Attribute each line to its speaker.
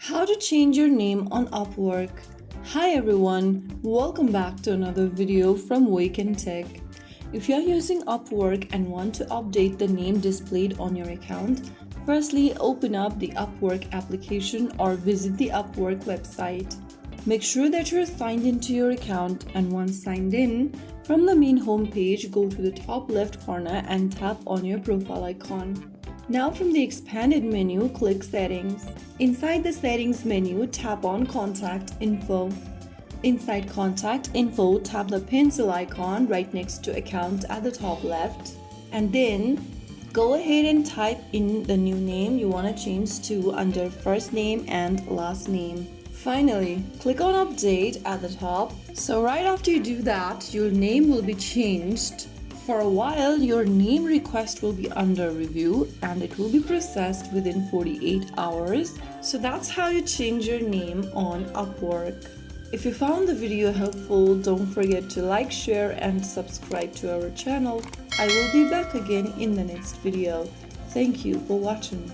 Speaker 1: How to change your name on Upwork. Hi everyone, welcome back to another video from Wake&Tech. If you're using Upwork and want to update the name displayed on your account, firstly open up the Upwork application or visit the Upwork website. Make sure that you're signed into your account, and once signed in, from the main homepage, go to the top left corner and tap on your profile icon. Now from the expanded menu, click Settings. Inside the Settings menu, tap on Contact Info. Inside Contact Info, tap the pencil icon right next to Account at the top left, and then go ahead and type in the new name you want to change to under first name and last name. Finally, click on Update at the top. So right after you do that, your name will be changed. For a while, your name request will be under review and it will be processed within 48 hours. So that's how you change your name on Upwork. If you found the video helpful, don't forget to like, share and subscribe to our channel. I will be back again in the next video. Thank you for watching.